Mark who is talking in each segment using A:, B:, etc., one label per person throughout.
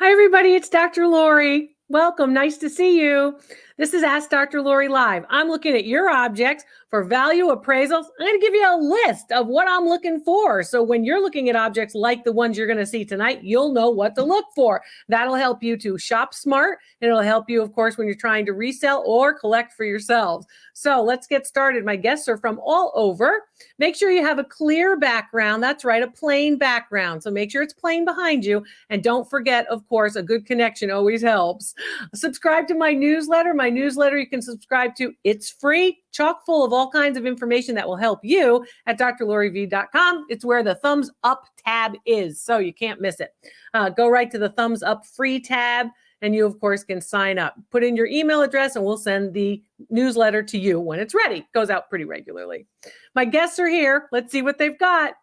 A: Hi, everybody. It's Dr. Lori. Welcome. Nice to see you. This is Ask Dr. Lori Live. I'm looking at your objects for value appraisals. I'm going to give you a list of what I'm looking for. So when you're looking at objects like the ones you're going to see tonight, you'll know what to look for. That'll help you to shop smart. And it'll help you, of course, when you're trying to resell or collect for yourselves. So let's get started. My guests are from all over. Make sure you have a clear background. That's right, a plain background. So make sure it's plain behind you. And don't forget, of course, a good connection always helps. Subscribe to my newsletter. My newsletter you can subscribe to. It's free, chock full of all kinds of information that will help you at drloriv.com. It's where the thumbs up tab is, so you can't miss it. Go right to the thumbs up free tab, and you, of course, can sign up. Put in your email address, and we'll send the newsletter to you when it's ready. It goes out pretty regularly. My guests are here. Let's see what they've got.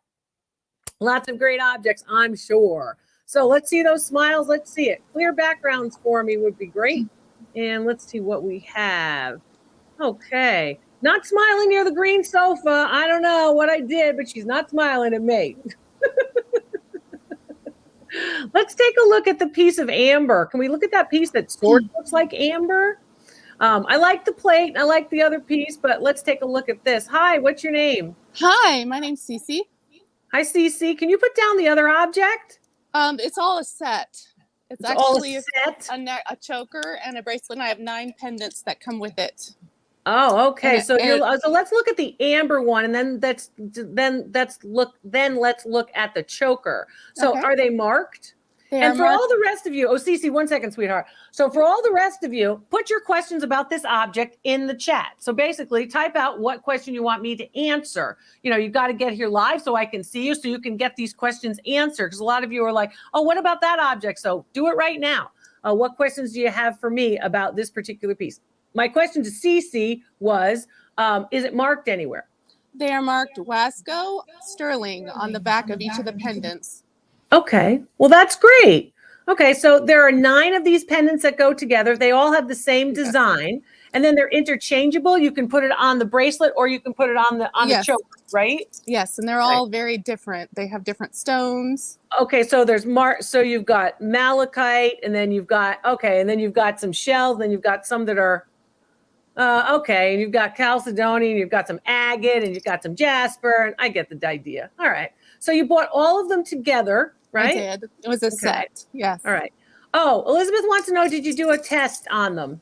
A: Lots of great objects, I'm sure. So let's see those smiles. Let's see it. Clear backgrounds for me would be great. And let's see what we have. Okay. Not smiling near the green sofa. I don't know what I did, but she's not smiling at me. Let's take a look at the piece of amber. Can we look at that piece that sort of looks like amber? I like the plate. I like the other piece, but let's take a look at this. Hi, what's your name?
B: Hi, my name's Cece.
A: Hi, Cece. Can you put down the other object?
B: It's all a set. It's actually a choker and a bracelet. And I have 9 pendants that come with it.
A: Oh, okay. So let's look at the amber one, and then let's look at the choker. So
B: Okay.
A: are they marked? And for all the rest of you, Cece, 1 second, sweetheart. So for all the rest of you, put your questions about this object in the chat. So basically, type out what question you want me to answer. You know, you've got to get here live so I can see you, so you can get these questions answered. Because a lot of you are like, oh, what about that object? So do it right now. What questions do you have for me about this particular piece? My question to Cece was, is it marked anywhere?
B: They are marked Wasco Sterling on the back of each of the pendants.
A: Okay, well, that's great. Okay, so there are 9 of these pendants that go together. They all have the same design, and then they're interchangeable. You can put it on the bracelet, or you can put it on the choker, right?
B: Yes, and they're all very different. They have different stones.
A: Okay, so there's so you've got malachite, and then you've got some shells, then you've got some that are okay, and you've got chalcedony, and you've got some agate, and you've got some jasper, and I get the idea. All right, so you bought all of them together, right?
B: I did. It was a set. Yes.
A: All right. Oh, Elizabeth wants to know, did you do a test on them?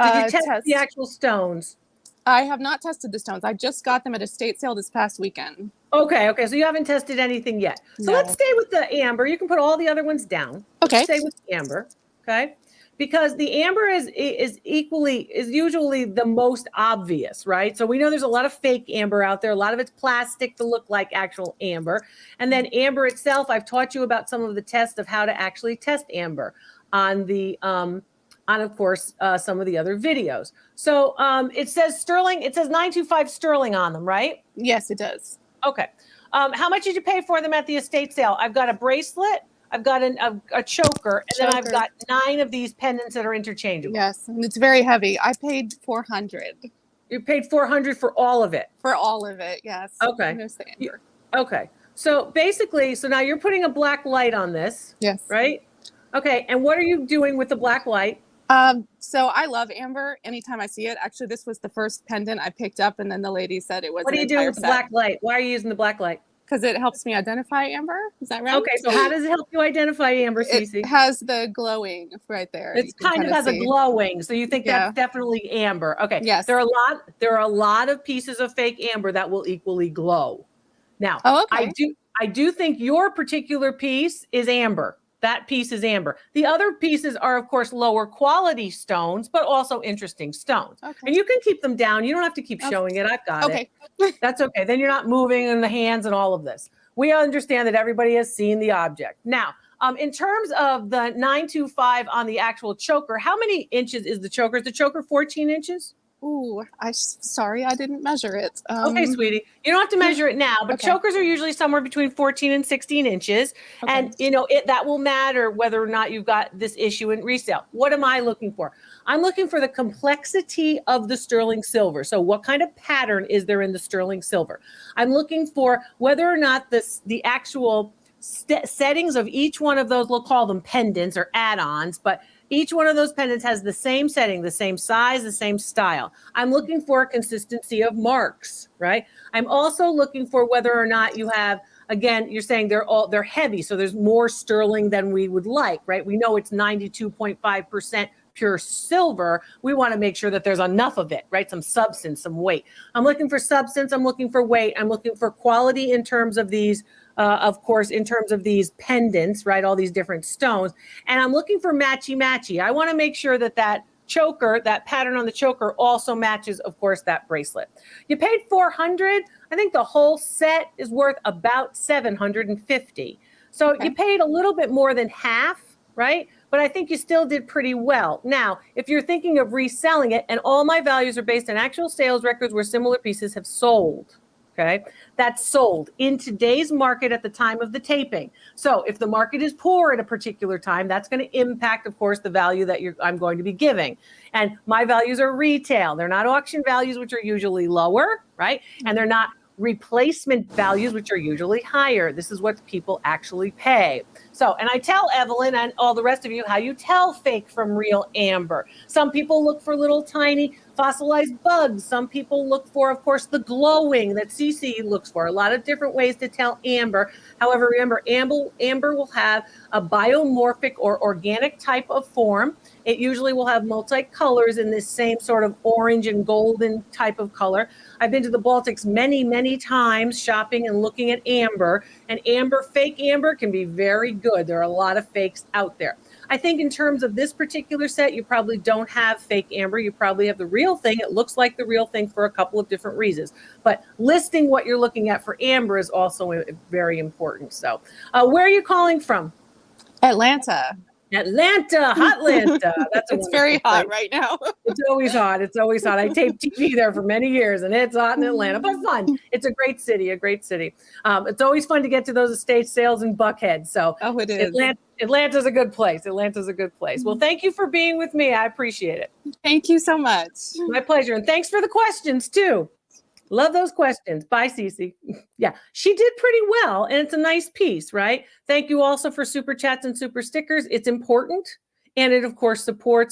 A: Did you test the actual stones?
B: I have not tested the stones. I just got them at a estate sale this past weekend.
A: Okay, so you haven't tested anything yet. So let's stay with the amber. You can put all the other ones down.
B: Okay.
A: Let's stay with the amber, okay? Because the amber is usually the most obvious, right? So we know there's a lot of fake amber out there. A lot of it's plastic to look like actual amber. And then amber itself, I've taught you about some of the tests of how to actually test amber on the of course some of the other videos. So it says sterling. It says 925 sterling on them, right?
B: Yes, it does.
A: Okay. How much did you pay for them at the estate sale? I've got a bracelet. I've got a choker, and then I've got 9 of these pendants that are interchangeable.
B: Yes, and it's very heavy. I paid $400.
A: You paid $400 for all of it?
B: For all of it, yes.
A: Okay.
B: No amber.
A: Okay. So basically, now you're putting a black light on this.
B: Yes.
A: Right? Okay. And what are you doing with the black light?
B: So I love amber anytime I see it. Actually, this was the first pendant I picked up, and then the lady said it was
A: What are you doing with the black light? Why are you using the black light?
B: Because it helps me identify amber. Is that right?
A: Okay, so how does it help you identify amber, Cece?
B: It has the glowing right there.
A: It kind of has a glowing, so you think that's definitely amber. Okay.
B: Yes.
A: There are a lot of pieces of fake amber that will equally glow. Now, I do think your particular piece is amber. That piece is amber. The other pieces are, of course, lower quality stones, but also interesting stones. Okay. And you can keep them down. You don't have to keep showing it. I've got it. That's okay. Then you're not moving in the hands and all of this. We understand that everybody has seen the object. Now, in terms of the 925 on the actual choker, how many inches is the choker? Is the choker 14 inches?
B: Ooh, sorry, I didn't measure it.
A: Okay, sweetie. You don't have to measure it now, but chokers are usually somewhere between 14 and 16 inches. Okay. And, that will matter whether or not you've got this issue in resale. What am I looking for? I'm looking for the complexity of the sterling silver. So what kind of pattern is there in the sterling silver? I'm looking for whether or not the actual settings of each one of those, we'll call them pendants or add-ons, but each one of those pendants has the same setting, the same size, the same style. I'm looking for a consistency of marks, right? I'm also looking for whether or not you have, again, you're saying they're heavy, so there's more sterling than we would like, right? We know it's 92.5% pure silver. We want to make sure that there's enough of it, right? Some substance, some weight. I'm looking for substance. I'm looking for weight. I'm looking for quality in terms of these, of course, in terms of these pendants, right? All these different stones. And I'm looking for matchy-matchy. I want to make sure that that choker, that pattern on the choker also matches, of course, that bracelet. You paid $400. I think the whole set is worth about $750. So you paid a little bit more than half, right? But I think you still did pretty well. Now, if you're thinking of reselling it, and all my values are based on actual sales records where similar pieces have sold, okay? That's sold in today's market at the time of the taping. So if the market is poor at a particular time, that's going to impact, of course, the value that I'm going to be giving. And my values are retail. They're not auction values, which are usually lower, right? And they're not replacement values, which are usually higher. This is what people actually pay. So, and I tell Evelyn and all the rest of you how you tell fake from real amber. Some people look for little tiny fossilized bugs. Some people look for, of course, the glowing that CC looks for. A lot of different ways to tell amber. However, remember, amber will have a biomorphic or organic type of form. It usually will have multicolors in this same sort of orange and golden type of color. I've been to the Baltics many, many times shopping and looking at amber, and fake amber can be very good. There are a lot of fakes out there. I think in terms of this particular set, you probably don't have fake amber. You probably have the real thing. It looks like the real thing for a couple of different reasons. But listing what you're looking at for amber is also very important. So where are you calling from?
B: Atlanta.
A: Hotlanta. That's
B: it's very hot right now.
A: It's always hot. It's always hot. I taped TV there for many years, and it's hot in Atlanta, but fun. It's a great city. It's always fun to get to those estate sales in Buckhead. So
B: it is.
A: Atlanta's a good place. Well, thank you for being with me. I appreciate it.
B: Thank you so much.
A: My pleasure. And thanks for the questions too. Love those questions. Bye, Cece. Yeah, she did pretty well, and it's a nice piece, right? Thank you also for super chats and super stickers. It's important, and it, of course,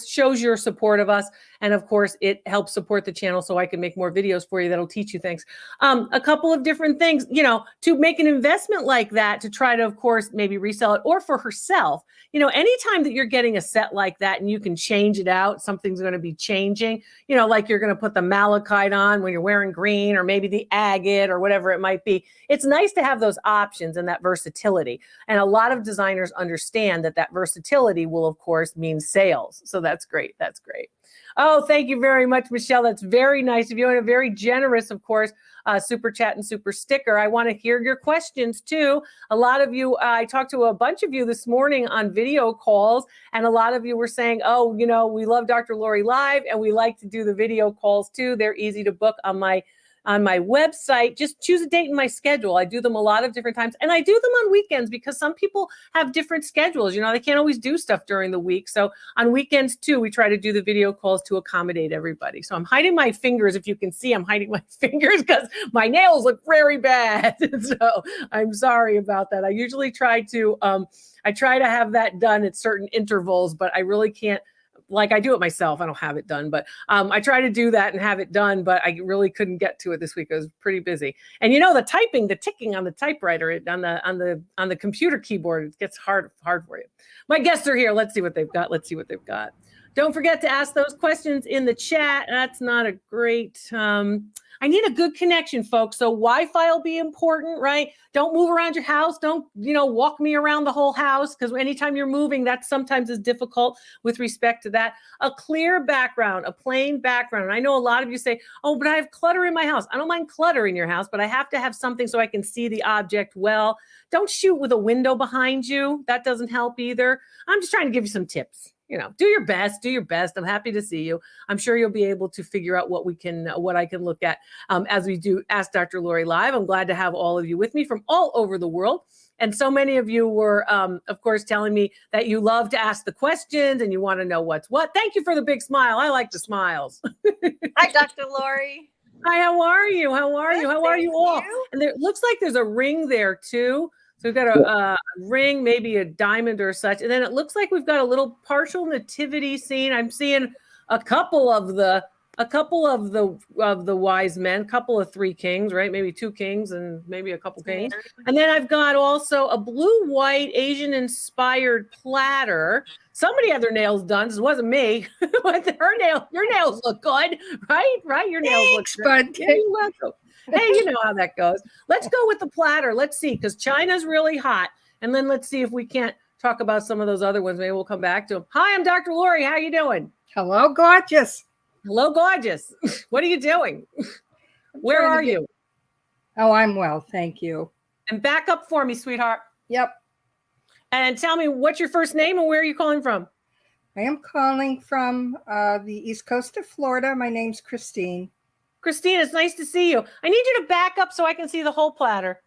A: shows your support of us, and, of course, it helps support the channel so I can make more videos for you that'll teach you things. A couple of different things, to make an investment like that, to try to, of course, maybe resell it, or for herself. Anytime that you're getting a set like that and you can change it out, something's going to be changing, like you're going to put the malachite on when you're wearing green, or maybe the agate or whatever it might be. It's nice to have those options and that versatility. And a lot of designers understand that versatility will, of course, mean sales. So that's great. Oh, thank you very much, Michelle. That's very nice of you, and a very generous, of course, super chat and super sticker. I want to hear your questions too. A lot of you, I talked to a bunch of you this morning on video calls, and a lot of you were saying, oh, we love Dr. Lori Live, and we like to do the video calls too. They're easy to book on my website. Just choose a date in my schedule. I do them a lot of different times, and I do them on weekends because some people have different schedules. They can't always do stuff during the week. So on weekends too, we try to do the video calls to accommodate everybody. So I'm hiding my fingers. If you can see, I'm hiding my fingers because my nails look very bad. So I'm sorry about that. I usually try to have that done at certain intervals, but I really can't. Like, I do it myself. I don't have it done, but I try to do that and have it done, but I really couldn't get to it this week. I was pretty busy. And the ticking on the typewriter, on the computer keyboard, it gets hard for you. My guests are here. Let's see what they've got. Don't forget to ask those questions in the chat. That's not a great, I need a good connection, folks. So Wi-Fi will be important, right? Don't move around your house. Don't, walk me around the whole house, because anytime you're moving, that sometimes is difficult with respect to that. A clear background, a plain background. And I know a lot of you say, oh, but I have clutter in my house. I don't mind clutter in your house, but I have to have something so I can see the object well. Don't shoot with a window behind you. That doesn't help either. I'm just trying to give you some tips. Do your best. I'm happy to see you. I'm sure you'll be able to figure out what I can look at as we do Ask Dr. Lori Live. I'm glad to have all of you with me from all over the world. And so many of you were, of course, telling me that you love to ask the questions and you want to know what's what. Thank you for the big smile. I like the smiles.
C: Hi, Dr. Lori.
A: Hi, how are you? How are you all? And there looks like there's a ring there too. So we've got a ring, maybe a diamond or such. And then it looks like we've got a little partial nativity scene. I'm seeing a couple of the wise men, couple of three kings, right? Maybe two kings and maybe a couple kings. And then I've got also a blue-white Asian-inspired platter. Somebody had their nails done. This wasn't me. But your nails look good, right? Right? Your nails look good. Yeah, you're welcome. Hey, you know how that goes. Let's go with the platter. Let's see, because China's really hot. And then let's see if we can't talk about some of those other ones. Maybe we'll come back to them. Hi, I'm Dr. Lori. How you doing?
D: Hello, gorgeous.
A: Hello, gorgeous. What are you doing? Where are you?
D: Oh, I'm well, thank you.
A: And back up for me, sweetheart.
D: Yep.
A: And tell me, what's your first name and where are you calling from?
D: I am calling from the East Coast of Florida. My name's Christine.
A: Christine, it's nice to see you. I need you to back up so I can see the whole platter.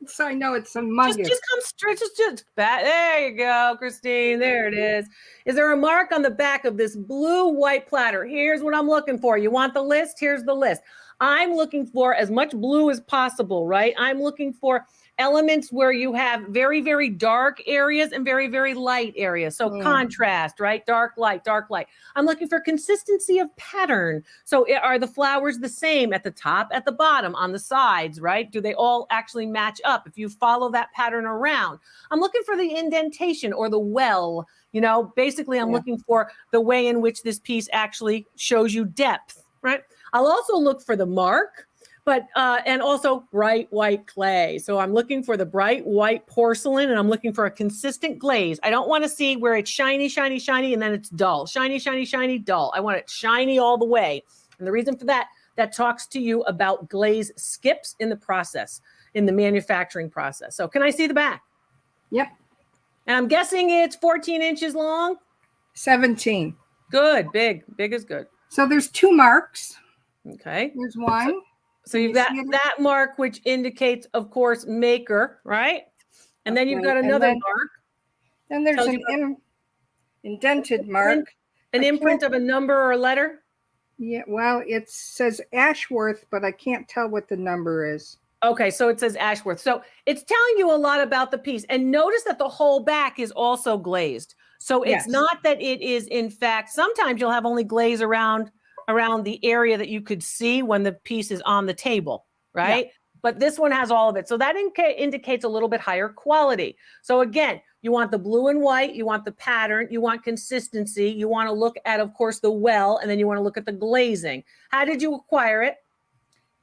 D: So I know it's humongous.
A: Just come straight, just back. There you go, Christine. There it is. Is there a mark on the back of this blue-white platter? Here's what I'm looking for. You want the list? Here's the list. I'm looking for as much blue as possible, right? I'm looking for elements where you have very, very dark areas and very, very light areas. So contrast, right? Dark, light, dark, light. I'm looking for consistency of pattern. So are the flowers the same at the top, at the bottom, on the sides, right? Do they all actually match up if you follow that pattern around? I'm looking for the indentation or the well. You know, basically I'm looking for the way in which this piece actually shows you depth, right? I'll also look for the mark, but and also bright white clay. So I'm looking for the bright white porcelain and I'm looking for a consistent glaze. I don't want to see where it's shiny, shiny, shiny, and then it's dull. Shiny, shiny, shiny, dull. I want it shiny all the way. And the reason for that talks to you about glaze skips in the process, in the manufacturing process. So can I see the back?
D: Yep.
A: And I'm guessing it's 14 inches long?
D: 17.
A: Good, big. Big is good.
D: So there's two marks.
A: Okay.
D: There's one.
A: So you've got that mark, which indicates, of course, maker, right? And then you've got another mark.
D: Then there's an indented mark.
A: An imprint of a number or a letter?
D: Yeah, well, it says Ashworth, but I can't tell what the number is.
A: Okay, so it says Ashworth. So it's telling you a lot about the piece. And notice that the whole back is also glazed. So it's not that it is, in fact, sometimes you'll have only glaze around the area that you could see when the piece is on the table, right? Yeah. But this one has all of it. So that indicates a little bit higher quality. So again, you want the blue and white, you want the pattern, you want consistency, you want to look at, of course, the well, and then you want to look at the glazing. How did you acquire it?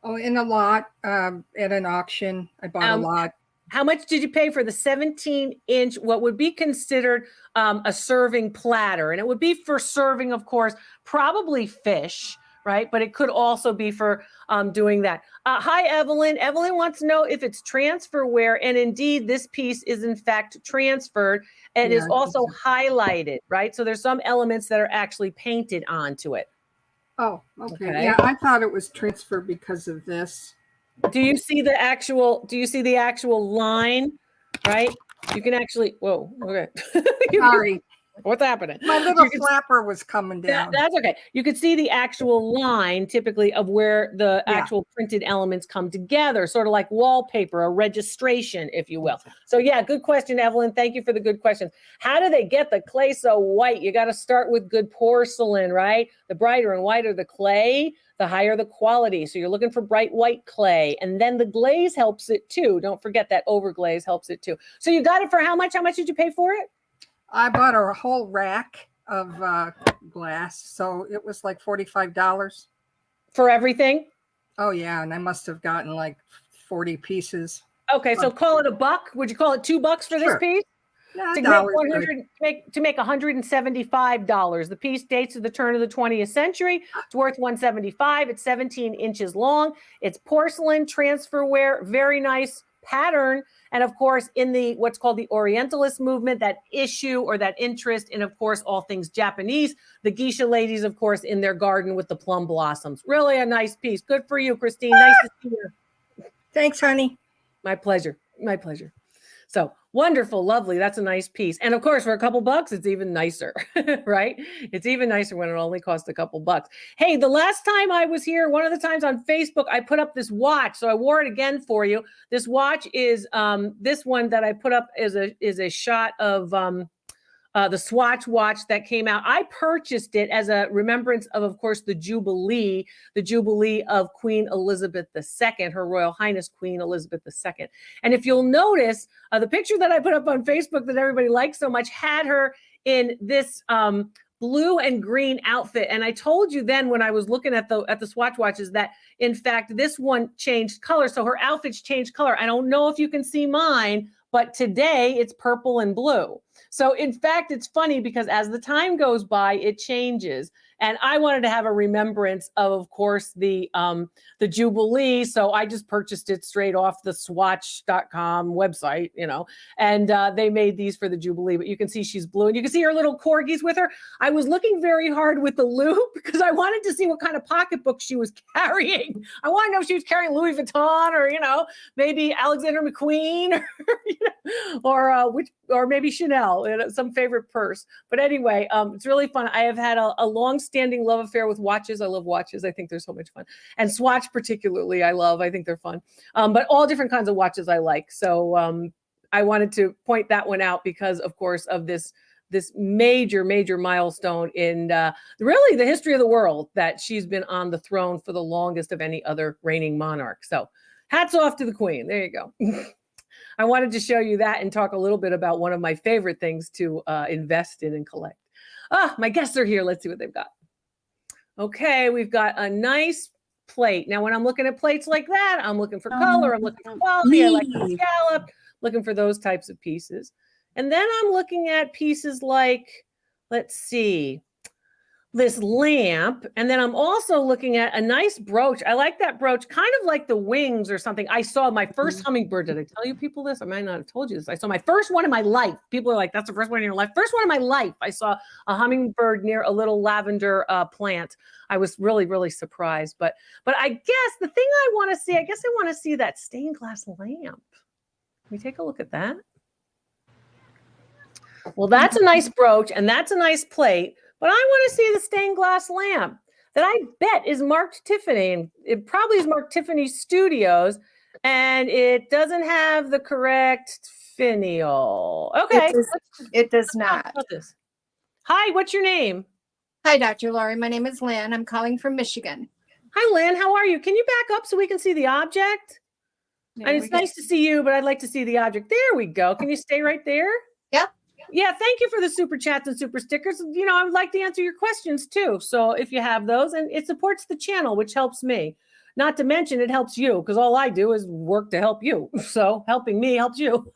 D: Oh, in a lot, at an auction. I bought a lot.
A: How much did you pay for the 17-inch, what would be considered a serving platter? And it would be for serving, of course, probably fish, right? But it could also be for doing that. Hi, Evelyn. Evelyn wants to know if it's transferware. And indeed, this piece is, in fact, transferred and is also highlighted, right? So there's some elements that are actually painted onto it.
D: Oh, okay. Yeah, I thought it was transferred because of this.
A: Do you see the actual line, right? You can actually, whoa, okay.
D: Sorry.
A: What's happening?
D: My little flapper was coming down.
A: That's okay. You could see the actual line typically of where the actual printed elements come together, sort of like wallpaper, a registration, if you will. So yeah, good question, Evelyn. Thank you for the good questions. How do they get the clay so white? You got to start with good porcelain, right? The brighter and whiter the clay, the higher the quality. So you're looking for bright white clay. And then the glaze helps it too. Don't forget that overglaze helps it too. So you got it for how much? How much did you pay for it?
D: I bought a whole rack of glass. So it was like $45.
A: For everything?
D: Oh, yeah. And I must have gotten like 40 pieces.
A: Okay. So call it $1. Would you call it $2 for this piece?
D: Yeah,
A: to make $175. The piece dates to the turn of the 20th century. It's worth $175. It's 17 inches long. It's porcelain, transferware, very nice pattern. And of course, in the what's called the Orientalist movement, that issue or that interest in, of course, all things Japanese, the geisha ladies, of course, in their garden with the plum blossoms. Really a nice piece. Good for you, Christine. Nice to see you.
D: Thanks, honey.
A: My pleasure. My pleasure. So Wonderful, lovely. That's a nice piece. And of course, for a couple bucks, it's even nicer, right? It's even nicer when it only costs a couple bucks. Hey, the last time I was here, one of the times on Facebook, I put up this watch. So I wore it again for you. This watch is this one that I put up is a shot of the Swatch watch that came out. I purchased it as a remembrance of course, the Jubilee of Queen Elizabeth II, Her Royal Highness Queen Elizabeth II. And if you'll notice, the picture that I put up on Facebook that everybody liked so much had her in this blue and green outfit. And I told you then when I was looking at the Swatch watches that in fact this one changed color. So her outfits changed color. I don't know if you can see mine, but today it's purple and blue. So in fact, it's funny because as the time goes by, it changes. And I wanted to have a remembrance of course, the Jubilee. So I just purchased it straight off the swatch.com website, and they made these for the Jubilee. But you can see she's blue and you can see her little corgis with her. I was looking very hard with the loop because I wanted to see what kind of pocketbook she was carrying. I want to know if she was carrying Louis Vuitton or, maybe Alexander McQueen or maybe Chanel, some favorite purse. But anyway, it's really fun. I have had a long-standing love affair with watches. I love watches. I think they're so much fun. And Swatch particularly, I love. I think they're fun. But all different kinds of watches I like. So I wanted to point that one out because, of course, of this major milestone in really the history of the world that she's been on the throne for the longest of any other reigning monarch. So hats off to the Queen. There you go. I wanted to show you that and talk a little bit about one of my favorite things to invest in and collect. My guests are here. Let's see what they've got. Okay, we've got a nice plate. Now, when I'm looking at plates like that, I'm looking for color. I'm looking for quality. I like the scallop, looking for those types of pieces. And then I'm looking at pieces like, let's see, this lamp. And then I'm also looking at a nice brooch. I like that brooch, kind of like the wings or something. I saw my first hummingbird. Did I tell you people this? I might not have told you this. I saw my first one in my life. People are like, that's the first one in your life. First one in my life. I saw a hummingbird near a little lavender plant. I was really, really surprised. But I guess the thing I want to see, I want to see that stained glass lamp. Can we take a look at that? Well, that's a nice brooch and that's a nice plate. But I want to see the stained glass lamp that I bet is marked Tiffany. And it probably is marked Tiffany Studios. And it doesn't have the correct finial. Okay.
E: It does not.
A: Hi, what's your name?
E: Hi, Dr. Lori. My name is Lynn. I'm calling from Michigan.
A: Hi, Lynn. How are you? Can you back up so we can see the object? And it's nice to see you, but I'd like to see the object. There we go. Can you stay right there?
E: Yep.
A: Yeah, thank you for the super chats and super stickers. I would like to answer your questions too. So if you have those, and it supports the channel, which helps me. Not to mention it helps you because all I do is work to help you. So helping me helps you.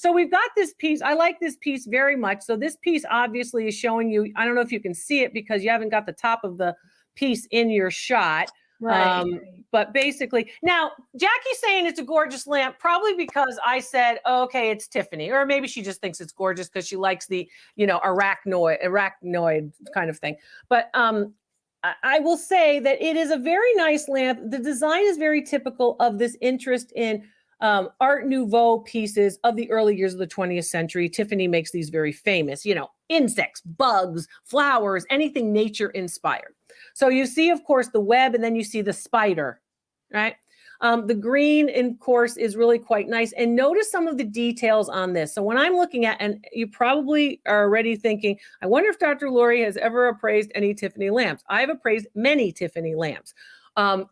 A: So we've got this piece. I like this piece very much. So this piece obviously is showing you, I don't know if you can see it because you haven't got the top of the piece in your shot.
E: Right.
A: But basically, now Jackie's saying it's a gorgeous lamp, probably because I said, okay, it's Tiffany, or maybe she just thinks it's gorgeous because she likes the, arachnoid kind of thing. But I will say that it is a very nice lamp. The design is very typical of this interest in Art Nouveau pieces of the early years of the 20th century. Tiffany makes these very famous, insects, bugs, flowers, anything nature inspired. So you see, of course, the web, and then you see the spider, right? The green, of course, is really quite nice. And notice some of the details on this. So when I'm looking at, and you probably are already thinking, I wonder if Dr. Lori has ever appraised any Tiffany lamps. I've appraised many Tiffany lamps.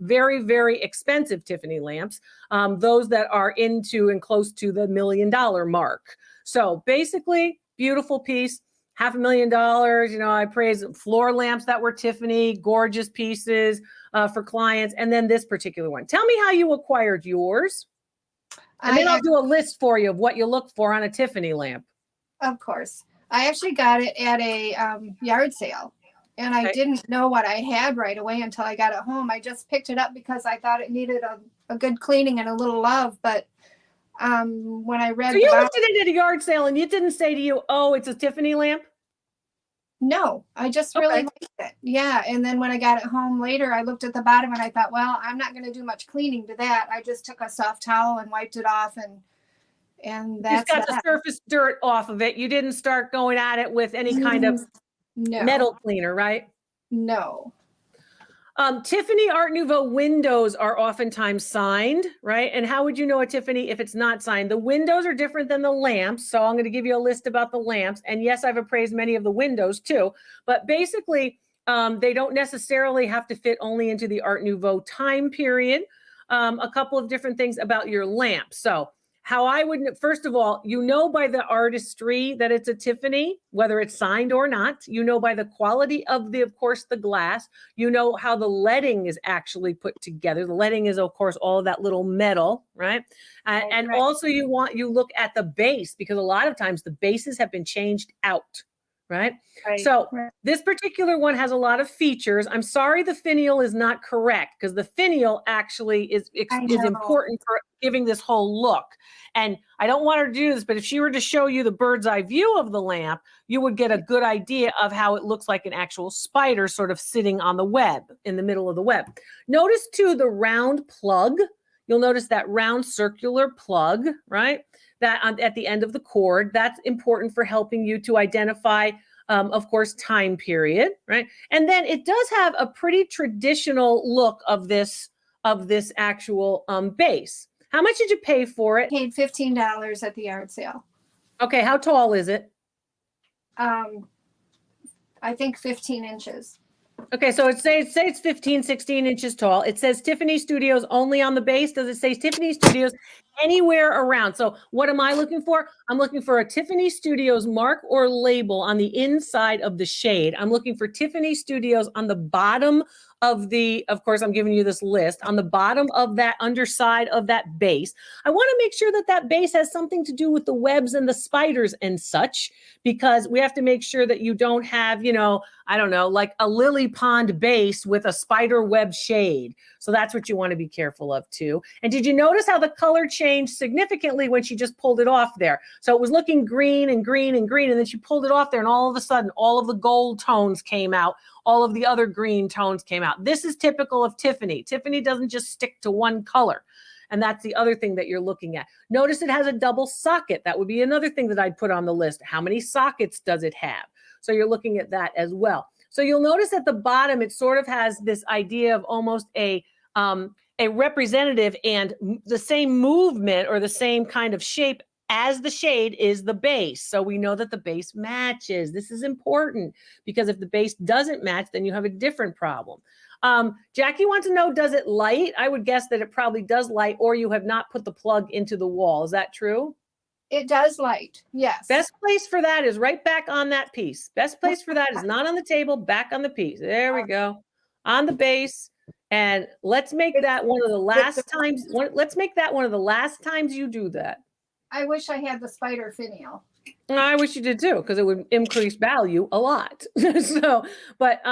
A: Very, very expensive Tiffany lamps, those that are into and close to the $1 million mark. So basically, beautiful piece, $500,000. I praise floor lamps that were Tiffany, gorgeous pieces for clients. And then this particular one. Tell me how you acquired yours. And then I'll do a list for you of what you look for on a Tiffany lamp.
E: Of course. I actually got it at a yard sale. And I didn't know what I had right away until I got it home. I just picked it up because I thought it needed a good cleaning and a little love. But when I read,
A: so you looked at it at a yard sale and it didn't say to you, "Oh, it's a Tiffany lamp"?
E: No, I just really liked it. Yeah. And then when I got it home later, I looked at the bottom and I thought, well, I'm not going to do much cleaning to that. I just took a soft towel and wiped it off and And
A: Just
E: that's
A: got the
E: that.
A: surface dirt off of it. You didn't start going at it with any kind of
E: No.
A: metal cleaner, right?
E: No.
A: Tiffany Art Nouveau windows are oftentimes signed, right? And how would you know a Tiffany if it's not signed? The windows are different than the lamps. So I'm going to give you a list about the lamps. And yes, I've appraised many of the windows too. But basically, they don't necessarily have to fit only into the Art Nouveau time period. A couple of different things about your lamp. So how I would, first of all, you know by the artistry that it's a Tiffany, whether it's signed or not. You know by the quality of course, the glass. You know how the leading is actually put together. The leading is, of course, all of that little metal, right? And also you look at the base, because a lot of times the bases have been changed out, right? So this particular one has a lot of features. I'm sorry the finial is not correct, because the finial actually is important for giving this whole look. And I don't want her to do this, but if she were to show you the bird's eye view of the lamp, you would get a good idea of how it looks like an actual spider sort of sitting on the web, in the middle of the web. Notice too the round plug. You'll notice that round circular plug, right? That at the end of the cord, that's important for helping you to identify, of course, time period, right? And then it does have a pretty traditional look of this actual base. How much did you pay for it?
E: Paid $15 at the yard sale.
A: Okay, how tall is it?
E: I think 15 inches.
A: Okay, so it says it's 15, 16 inches tall. It says Tiffany Studios only on the base. Does it say Tiffany Studios anywhere around? So what am I looking for? I'm looking for a Tiffany Studios mark or label on the inside of the shade. I'm looking for Tiffany Studios on the bottom of course, I'm giving you this list, on the bottom of that underside of that base. I want to make sure that that base has something to do with the webs and the spiders and such, because we have to make sure that you don't have, I don't know, like a lily pond base with a spider web shade. So that's what you want to be careful of too. And did you notice how the color changed significantly when she just pulled it off there? So it was looking green and green and green, and then she pulled it off there, and all of a sudden, all of the gold tones came out. All of the other green tones came out. This is typical of Tiffany. Tiffany doesn't just stick to one color. And that's the other thing that you're looking at. Notice it has a double socket. That would be another thing that I'd put on the list. How many sockets does it have? So you're looking at that as well. So you'll notice at the bottom, it sort of has this idea of almost a representative and the same movement or the same kind of shape as the shade is the base. So we know that the base matches. This is important, because if the base doesn't match, then you have a different problem. Jackie wants to know, does it light? I would guess that it probably does light, or you have not put the plug into the wall. Is that true?
E: It does light, yes.
A: Best place for that is right back on that piece. Best place for that is not on the table, back on the piece. There we go. On the base. And let's make that one of the last times. Let's make that one of the last times you do that.
E: I wish I had the spider finial.
A: I wish you did too, because it would increase value a lot. But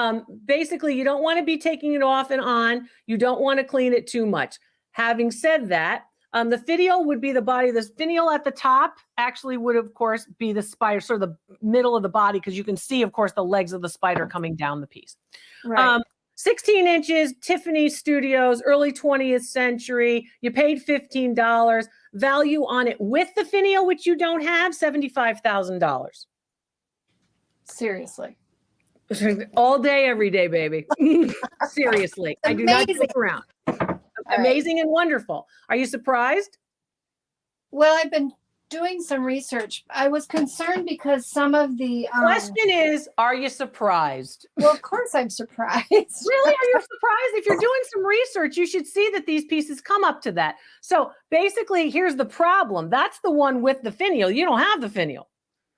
A: basically, you don't want to be taking it off and on. You don't want to clean it too much. Having said that, the finial would be the body. The finial at the top actually would, of course, be the spider, sort of the middle of the body, because you can see, of course, the legs of the spider coming down the piece.
E: Right.
A: 16 inches, Tiffany Studios, early 20th century. You paid $15. Value on it with the finial, which you don't have, $75,000.
E: Seriously.
A: All day, every day, baby. Seriously. I do not joke around. Amazing and wonderful. Are you surprised?
E: Well, I've been doing some research. I was concerned because some of the
A: question is, are you surprised?
E: Well, of course I'm surprised.
A: Really? Are you surprised? If you're doing some research, you should see that these pieces come up to that. So basically, here's the problem. That's the one with the finial. You don't have the finial.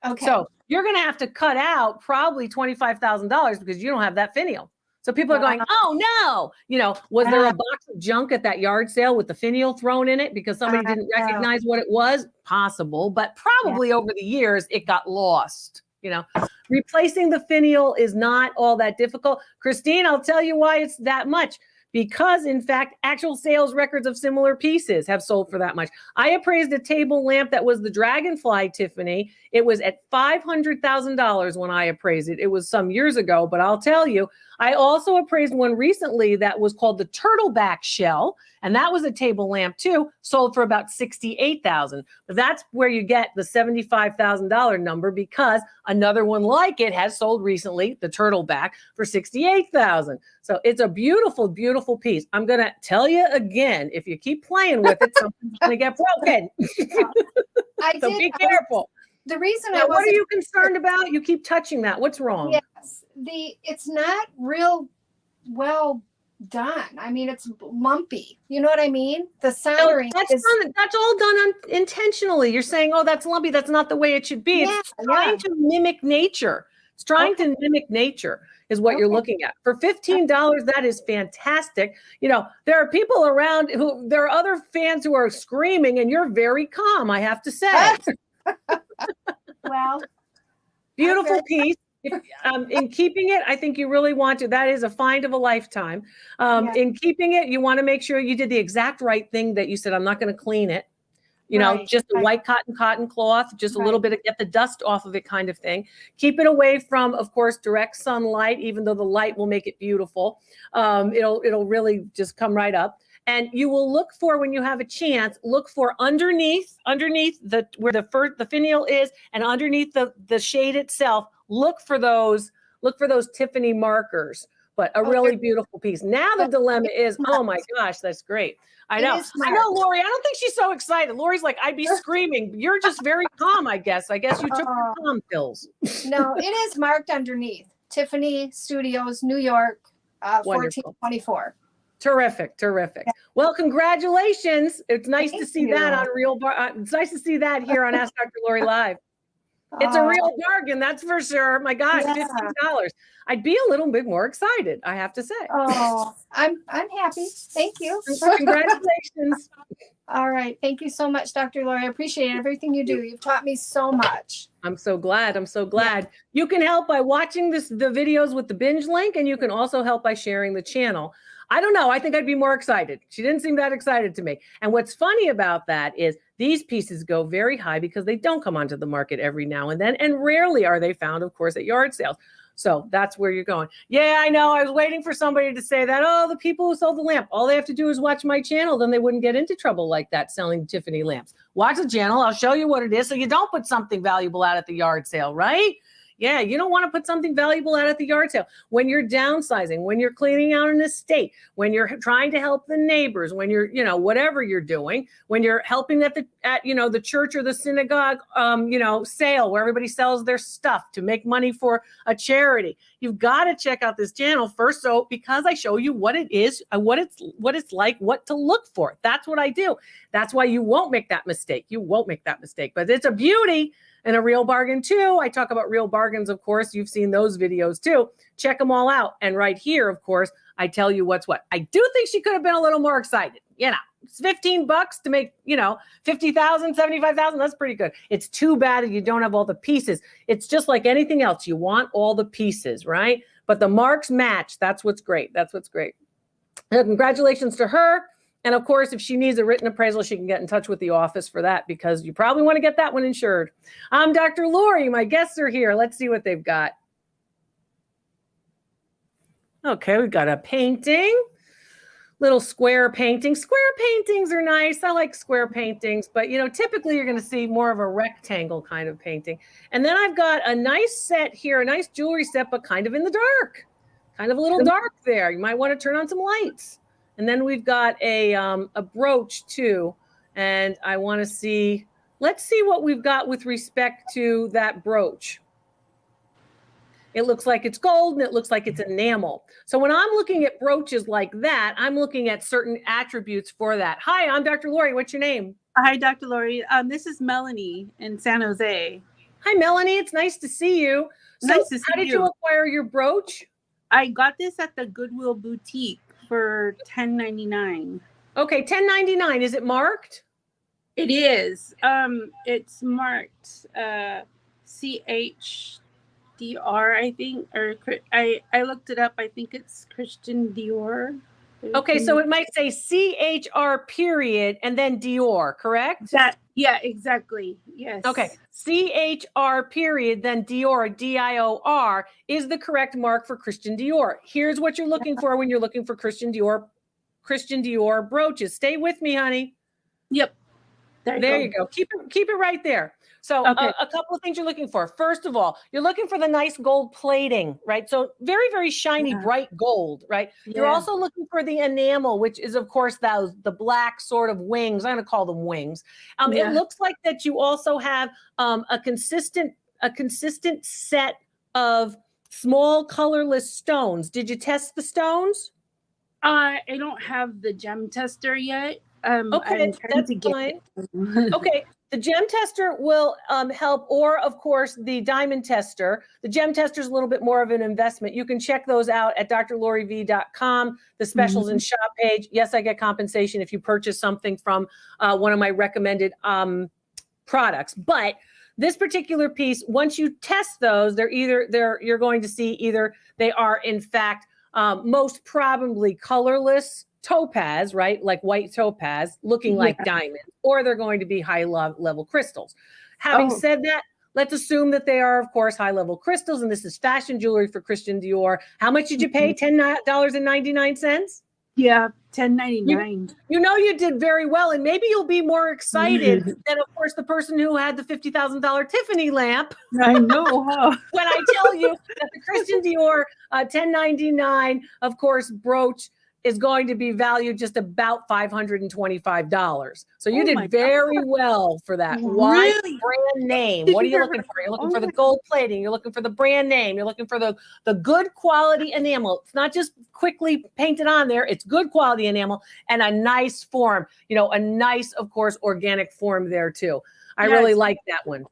E: Okay.
A: So you're going to have to cut out probably $25,000 because you don't have that finial. So people are going, oh no, was there a box of junk at that yard sale with the finial thrown in it because somebody didn't recognize what it was? Possible, but probably over the years it got lost. Replacing the finial is not all that difficult. Christine, I'll tell you why it's that much. Because, in fact, actual sales records of similar pieces have sold for that much. I appraised a table lamp that was the Dragonfly Tiffany. It was at $500,000 when I appraised it. It was some years ago, but I'll tell you, I also appraised one recently that was called the Turtleback Shell. And that was a table lamp too, sold for about $68,000. But that's where you get the $75,000 number, because another one like it has sold recently, the turtleback, for $68,000. So it's a beautiful, beautiful piece. I'm going to tell you again, if you keep playing with it, something's going to get broken. So be careful.
E: The reason
A: now, what are you concerned about? You keep touching that. What's wrong?
E: Yes, it's not real well done. I mean, it's lumpy. You know what I mean? The soldering
A: that's all done intentionally. You're saying, oh, that's lumpy. That's not the way it should be. It's trying to mimic nature. It's trying to mimic nature is what you're looking at. For $15, that is fantastic. You know, there are people around there are other fans who are screaming, and you're very calm, I have to say.
E: Well,
A: beautiful piece. In keeping it, I think you really want to. That is a find of a lifetime. In keeping it, you want to make sure you did the exact right thing, that you said, I'm not going to clean it. You know, just a white cotton cloth, just a little bit of get the dust off of it kind of thing. Keep it away from, of course, direct sunlight, even though the light will make it beautiful. It'll really just come right up. And you will look for, when you have a chance, look for underneath where the finial is, and underneath the shade itself, look for those Tiffany markers. But a really beautiful piece. Now the dilemma is, oh my gosh, that's great. I know, Lori. I don't think she's so excited. Lori's like, I'd be screaming. You're just very calm, I guess. I guess you took your calm pills.
E: No, it is marked underneath. Tiffany Studios, New York, 1424.
A: Terrific. Yeah. Well, congratulations. It's nice to see that on it's nice to see that here on Ask Dr. Lori Live. It's a real bargain, that's for sure. My gosh, $15. I'd be a little bit more excited, I have to say.
E: Oh, I'm happy. Thank you.
A: Congratulations.
E: All right. Thank you so much, Dr. Lori. I appreciate everything you do. You've taught me so much.
A: I'm so glad. You can help by watching the videos with the binge link, and you can also help by sharing the channel. I don't know. I think I'd be more excited. She didn't seem that excited to me. And what's funny about that is these pieces go very high because they don't come onto the market every now and then. And rarely are they found, of course, at yard sales. So that's where you're going. Yeah, I know. I was waiting for somebody to say that, oh, the people who sold the lamp, all they have to do is watch my channel. Then they wouldn't get into trouble like that selling Tiffany lamps. Watch the channel. I'll show you what it is. So you don't put something valuable out at the yard sale, right? Yeah, you don't want to put something valuable out at the yard sale. When you're downsizing, when you're cleaning out an estate, when you're trying to help the neighbors, when you're, whatever you're doing, when you're helping at the church or the synagogue, sale where everybody sells their stuff to make money for a charity. You've got to check out this channel first. So because I show you what it is, what it's like, what to look for. That's what I do. That's why you won't make that mistake. But it's a beauty. And a real bargain too. I talk about real bargains, of course. You've seen those videos too. Check them all out. And right here, of course, I tell you what's what. I do think she could have been a little more excited. It's $15 to make, 50,000, 75,000. That's pretty good. It's too bad that you don't have all the pieces. It's just like anything else. You want all the pieces, right? But the marks match. That's what's great. Congratulations to her. And of course, if she needs a written appraisal, she can get in touch with the office for that, because you probably want to get that one insured. I'm Dr. Lori. My guests are here. Let's see what they've got. Okay, we've got a painting, little square painting. Square paintings are nice. I like square paintings, but typically you're going to see more of a rectangle kind of painting. And then I've got a nice set here, a nice jewelry set, but kind of in the dark, kind of a little dark there. You might want to turn on some lights. And then we've got a brooch too. And I want to see, let's see what we've got with respect to that brooch. It looks like it's gold and it looks like it's enamel. So when I'm looking at brooches like that, I'm looking at certain attributes for that. Hi, I'm Dr. Lori. What's your name?
F: Hi, Dr. Lori. This is Melanie in San Jose.
A: Hi, Melanie. It's nice to see you. So
F: nice to see you.
A: How did you acquire your brooch?
F: I got this at the Goodwill boutique for $10.99. Okay,
A: $10.99. Is it marked?
F: It is. It's marked CHDR, I think, or I looked it up. I think it's Christian Dior.
A: Okay, so it might say CHR period and then Dior, correct?
F: Yeah, exactly. Yes.
A: Okay, CHR period, then Dior, DIOR, is the correct mark for Christian Dior. Here's what you're looking for when you're looking for Christian Dior Christian Dior brooches. Stay with me, honey.
F: Yep.
A: There you go. Keep it right there. So
F: Okay.
A: a couple of things you're looking for. First of all, you're looking for the nice gold plating, right? So very, very shiny, bright gold, right? You're also looking for the enamel, which is, of course, the black sort of wings. I'm going to call them wings. It looks like that you also have a consistent set of small colorless stones. Did you test the stones?
F: I don't have the gem tester yet.
A: Okay, that's fine. Okay, the gem tester will help, or of course the diamond tester. The gem tester is a little bit more of an investment. You can check those out at drloriv.com, the specials and shop page. Yes, I get compensation if you purchase something from one of my recommended products. But this particular piece, once you test those, you're going to see either they are in fact most probably colorless topaz, right? Like white topaz looking like diamonds, or they're going to be high level crystals. Having said that, let's assume that they are, of course, high level crystals, and this is fashion jewelry for Christian Dior. How much did you pay? $10.99?
F: Yeah, $10.99.
A: You know you did very well, and maybe you'll be more excited than, of course, the person who had the $50,000 Tiffany lamp.
F: I know, huh?
A: When I tell you that the Christian Dior $10.99, of course, brooch is going to be valued just about $525. So you did very well for that. Why?
F: Really?
A: Brand name. What are you looking for? You're looking for the gold plating. You're looking for the brand name. You're looking for the good quality enamel. It's not just quickly painted on there. It's good quality enamel and a nice form. A nice, of course, organic form there too. I really like that one.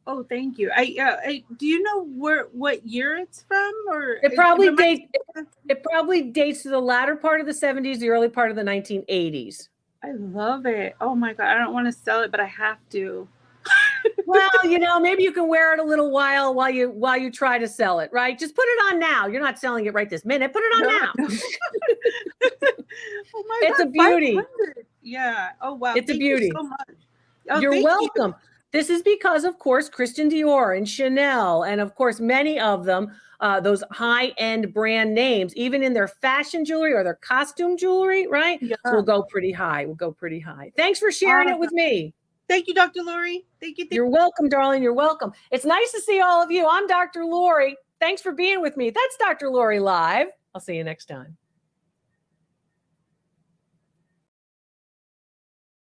F: Oh, thank you. I do you know what year it's from, or
A: it probably dates to the latter part of the 70s, the early part of the 1980s.
F: I love it. Oh my God, I don't want to sell it, but I have to.
A: Well, maybe you can wear it a little while you try to sell it, right? Just put it on now. You're not selling it right this minute. Put it on now.
F: Oh my
A: It's
F: God,
A: a beauty.
F: 500. Yeah. Oh wow.
A: It's a beauty.
F: You so much. Oh,
A: You're welcome.
F: You.
A: This is because, of course, Christian Dior and Chanel, and of course, many of them, those high-end brand names, even in their fashion jewelry or their costume jewelry, right?
F: Yeah.
A: Will go pretty high. Thanks for sharing it with me.
F: Thank you, Dr. Lori. Thank you.
A: You're welcome, darling. You're welcome. It's nice to see all of you. I'm Dr. Lori. Thanks for being with me. That's Dr. Lori Live. I'll see you next time.